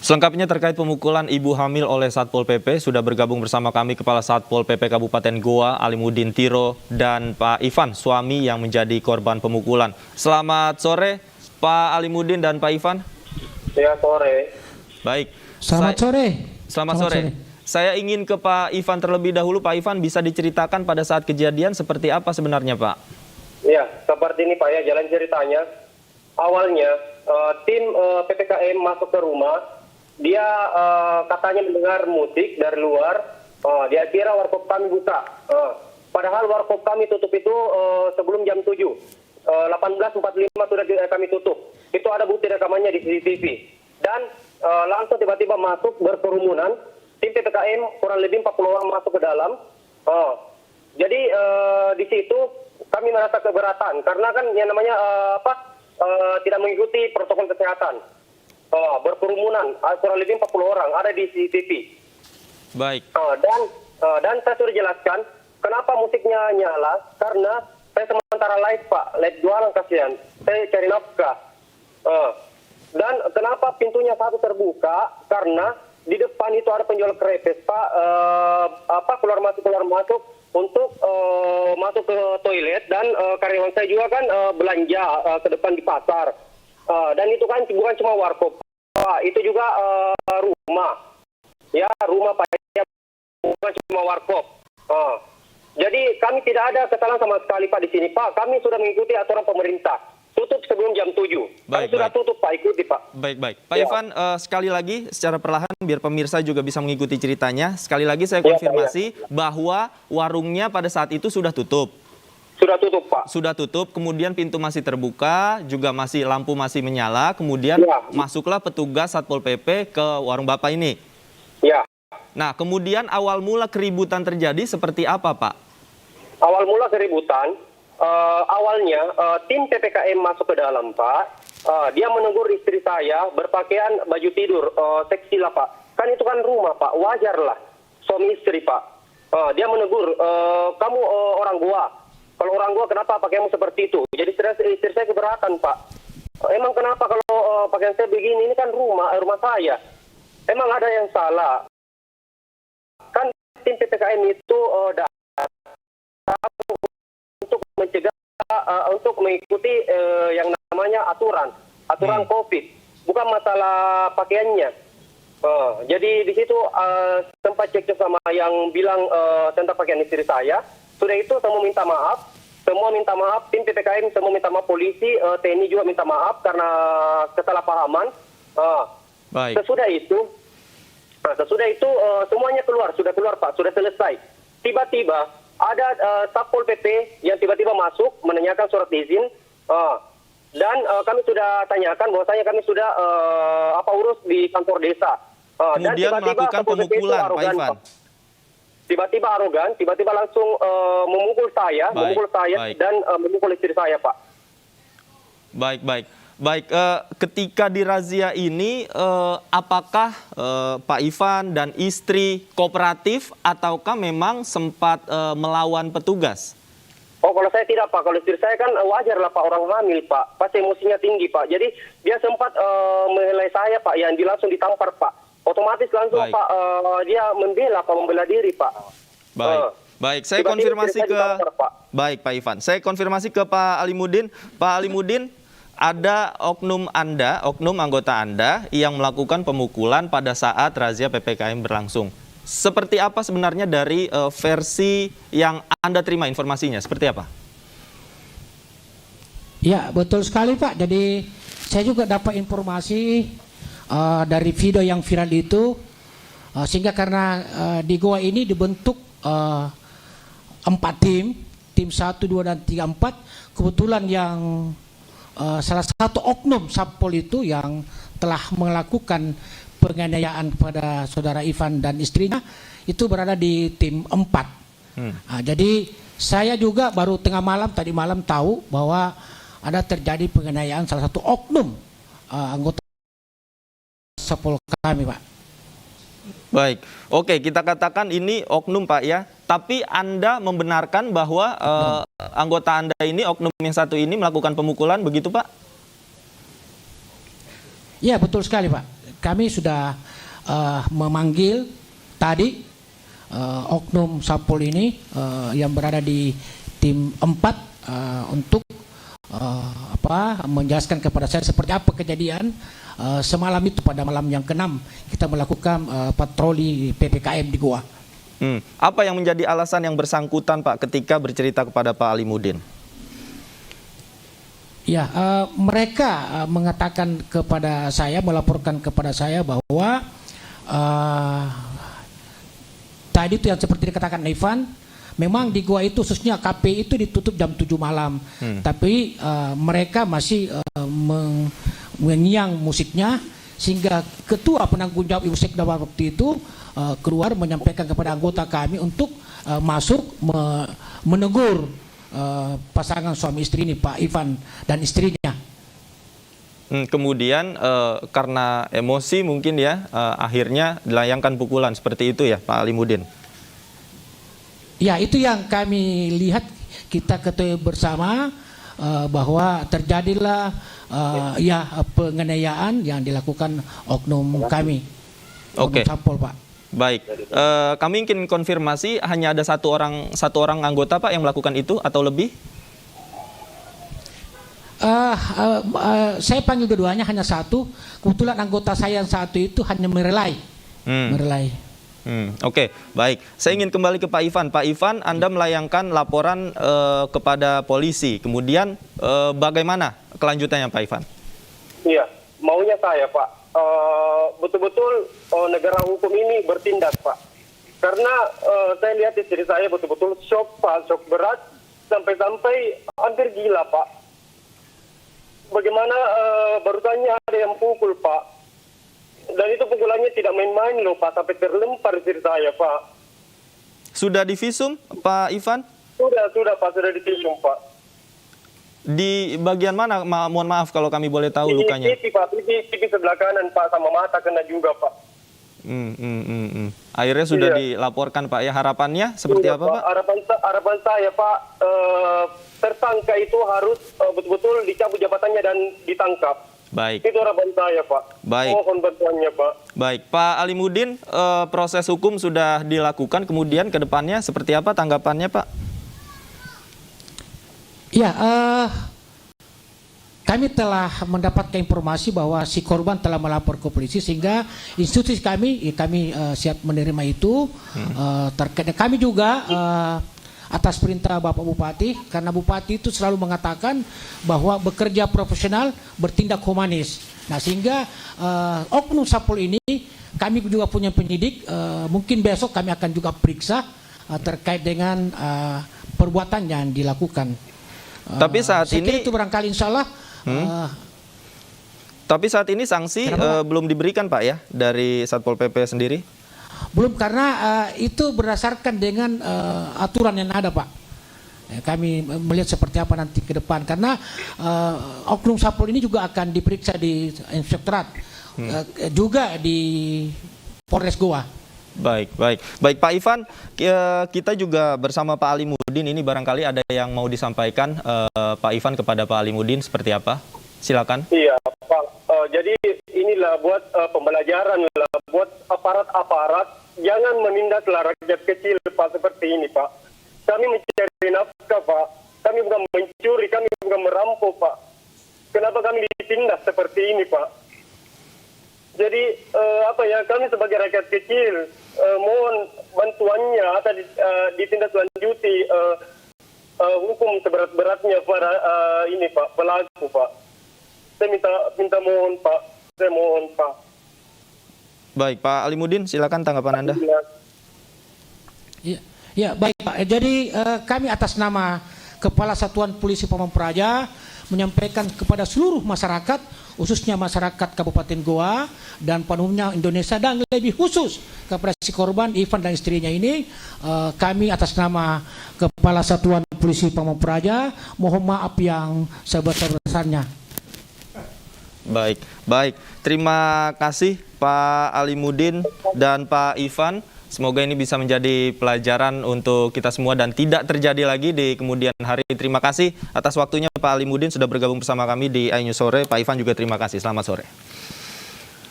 Selengkapnya terkait pemukulan ibu hamil oleh Satpol PP, sudah bergabung bersama kami Kepala Satpol PP Kabupaten Goa, Alimuddin Tiro, dan Pak Ivan, suami yang menjadi korban pemukulan. Selamat sore, Pak Alimuddin dan Pak Ivan. Ya, sore. Baik. Selamat sore. Selamat sore. Saya ingin ke Pak Ivan terlebih dahulu. Pak Ivan, bisa diceritakan pada saat kejadian seperti apa sebenarnya, Pak? Ya, seperti ini Pak ya, jalan ceritanya. Awalnya tim PPKM masuk ke rumah. Dia katanya mendengar musik dari luar. Dia kira warkop kami buka. Padahal warkop kami tutup itu sebelum jam 7. 18.45 sudah kami tutup. Itu ada bukti rekamannya di CCTV. Dan langsung tiba-tiba masuk berkerumunan. Tim PPKM kurang lebih 40 orang masuk ke dalam. Jadi di situ kami merasa keberatan. Karena kan yang namanya tidak mengikuti protokol kesehatan. Berkerumunan kurang lebih 40 orang ada di CCTV. Baik. Dan saya sudah jelaskan kenapa musiknya nyala, karena saya sementara live Pak, live jualan kasihan. Saya cari nafkah. Dan kenapa pintunya satu terbuka? Karena di depan itu ada penjual krepes Pak, keluar masuk untuk masuk ke toilet, dan karyawan saya juga kan belanja ke depan di pasar. Dan itu kan bukan cuma warkop, Pak, itu juga rumah. Ya, rumah Pak, ya, bukan cuma warkop. Jadi kami tidak ada kesalahan sama sekali Pak di sini Pak. Kami sudah mengikuti aturan pemerintah. Tutup sebelum jam 7. Kami sudah tutup Pak, ikuti Pak. Baik. Pak Ivan, sekali lagi secara perlahan biar pemirsa juga bisa mengikuti ceritanya. Sekali lagi saya konfirmasi bahwa warungnya pada saat itu sudah tutup. Sudah tutup Pak. Sudah tutup, kemudian pintu masih terbuka, juga lampu masih menyala, kemudian masuklah petugas Satpol PP ke warung Bapak ini. Ya. Nah, kemudian awal mula keributan terjadi seperti apa, Pak? Awal mula keributan, awalnya tim PPKM masuk ke dalam Pak. Dia menegur istri saya berpakaian baju tidur, seksi lah Pak. Kan itu kan rumah Pak, wajar lah. Suami istri Pak. Dia menegur, kamu orang Goa. Kalau orang Goa kenapa pakaianmu seperti itu? Jadi istri saya keberatan Pak. Emang kenapa kalau pakaian saya begini? Ini kan rumah saya. Emang ada yang salah? Kan tim PPKM itu untuk mencegah, untuk mengikuti yang namanya aturan COVID, bukan masalah pakaiannya. Jadi di situ sempat cek sama yang bilang tentang pakaian istri saya. Sudah itu semua minta maaf, tim PPKM semua minta maaf, polisi, TNI juga minta maaf karena kesalahpahaman. Baik. Sesudah itu semuanya sudah keluar Pak, sudah selesai. Tiba-tiba ada Satpol PP yang tiba-tiba masuk menanyakan surat izin, dan kami sudah tanyakan bahwasanya kami sudah urus di kantor desa. Kemudian dan tiba-tiba melakukan pemukulan, Pak Ivan. Tiba-tiba arogan, tiba-tiba langsung memukul saya, dan memukul istri saya, Pak. Baik, ketika di razia ini, apakah Pak Ivan dan istri kooperatif ataukah memang sempat melawan petugas? Oh, kalau saya tidak, Pak. Kalau istri saya kan wajar lah, Pak, orang hamil, Pak. Pasti emosinya tinggi, Pak. Jadi dia sempat menilai saya, Pak, yang langsung ditampar, Pak. Otomatis langsung, Baik. Pak, dia membela diri, Pak. Baik. Saya konfirmasi ke Baik, Pak Ivan. Saya konfirmasi ke Pak Alimuddin. Pak Alimuddin, ada oknum anggota Anda yang melakukan pemukulan pada saat razia PPKM berlangsung. Seperti apa sebenarnya dari versi yang Anda terima informasinya? Seperti apa? Ya, betul sekali Pak. Jadi saya juga dapat informasi dari video yang viral itu, sehingga karena di Goa ini dibentuk 4 tim 1, 2, dan 3, 4. Kebetulan yang salah satu oknum Satpol itu yang telah melakukan penganiayaan kepada saudara Ivan dan istrinya itu berada di tim 4. Jadi saya juga baru tadi malam tahu bahwa ada terjadi penganiayaan salah satu oknum anggota Satpol kami, Pak. Baik, oke, kita katakan ini oknum Pak ya. Tapi Anda membenarkan bahwa anggota Anda ini, oknum yang satu ini melakukan pemukulan, begitu Pak? Ya, betul sekali Pak. kami sudah memanggil tadi oknum Sapol ini yang berada di tim 4 untuk menjelaskan kepada saya seperti apa kejadian semalam itu. Pada malam yang ke-6 kita melakukan patroli PPKM di Goa. Apa yang menjadi alasan yang bersangkutan Pak ketika bercerita kepada Pak Alimuddin? Ya, mereka mengatakan kepada saya, melaporkan kepada saya bahwa tadi itu yang seperti dikatakan Ivan, memang di Goa itu khususnya KP itu ditutup jam 7 malam. Tapi mereka masih menyiang musiknya, sehingga ketua penanggung jawab Ibu Sekda waktu itu keluar menyampaikan kepada anggota kami untuk masuk menegur pasangan suami istri ini, Pak Ivan dan istrinya. Kemudian karena emosi mungkin ya, akhirnya dilayangkan pukulan seperti itu ya Pak Alimuddin? Ya, itu yang kami lihat, kita ketahui bersama bahwa terjadilah penganiayaan yang dilakukan oknum kami. Oke. Oknum Sapol, Pak. Baik, kami ingin konfirmasi, hanya ada satu orang anggota Pak yang melakukan itu atau lebih? Saya panggil keduanya, hanya satu. Kebetulan anggota saya yang satu itu hanya merelai. Oke, baik. Saya ingin kembali ke Pak Ivan. Pak Ivan, Anda melayangkan laporan kepada polisi. Kemudian bagaimana kelanjutannya Pak Ivan? Iya, maunya saya Pak, betul-betul negara hukum ini bertindak Pak. Karena saya lihat istri saya betul-betul shock Pak, shock berat, sampai-sampai hampir gila Pak. Bagaimana barusannya ada yang pukul Pak. Dan itu pukulannya tidak main-main loh Pak, sampai terlempar istri saya Pak. Sudah divisum Pak Ivan? Sudah Pak, sudah divisum Pak. Di bagian mana? Mohon maaf kalau kami boleh tahu lukanya. Pipi Pak, pipi sebelah kanan Pak, sama mata kena juga Pak. Akhirnya sudah dilaporkan Pak ya. Harapannya seperti apa Pak? Harapan saya Pak, tersangka itu harus betul-betul dicabut jabatannya dan ditangkap. Baik. Itu harapan saya Pak. Baik. Mohon bantuannya Pak. Baik, Pak Alimuddin, proses hukum sudah dilakukan. Kemudian ke depannya seperti apa tanggapannya Pak? Ya, kami telah mendapatkan informasi bahwa si korban telah melapor ke polisi, sehingga institusi kami siap menerima itu. Terkait kami juga atas perintah Bapak Bupati, karena Bupati itu selalu mengatakan bahwa bekerja profesional, bertindak humanis. Nah, sehingga oknum Sapol ini kami juga punya penyidik, mungkin besok kami akan juga periksa terkait dengan perbuatan yang dilakukan. Tapi saat ini itu barangkali insya Allah. Tapi saat ini sanksi belum diberikan Pak ya dari Satpol PP sendiri? Belum, karena itu berdasarkan dengan aturan yang ada Pak. Kami melihat seperti apa nanti ke depan, karena oknum Sapol ini juga akan diperiksa di Inspektorat, juga di Polres Goa. Baik Pak Ivan, kita juga bersama Pak Alimuddin ini barangkali ada yang mau disampaikan Pak Ivan kepada Pak Alimuddin seperti apa? Silakan. Iya Pak, jadi inilah buat pembelajaran lah buat aparat-aparat, jangan menindaklah rakyat kecil Pak seperti ini Pak. Kami mencari nafkah Pak, kami bukan mencuri, kami bukan merampok Pak. Kenapa kami ditindak seperti ini Pak? Jadi kami sebagai rakyat kecil mohon bantuannya atau ditindaklanjuti hukum seberat-beratnya pada ini Pak, pelaku Pak. Saya minta mohon Pak, saya mohon Pak. Baik Pak Alimuddin, silakan tanggapan Anda. Ya baik Pak. Jadi kami atas nama Kepala Satuan Polisi Pamong Praja menyampaikan kepada seluruh masyarakat, khususnya masyarakat Kabupaten Goa dan penuhnya Indonesia, dan lebih khusus kepada si korban Ivan dan istrinya ini, kami atas nama Kepala Satuan Polisi Pamong Praja mohon maaf yang sebesar-besarnya. Baik. Terima kasih Pak Alimuddin dan Pak Ivan. Semoga ini bisa menjadi pelajaran untuk kita semua dan tidak terjadi lagi di kemudian hari. Terima kasih atas waktunya Pak Alimuddin sudah bergabung bersama kami di iNews Sore. Pak Ivan juga terima kasih. Selamat sore.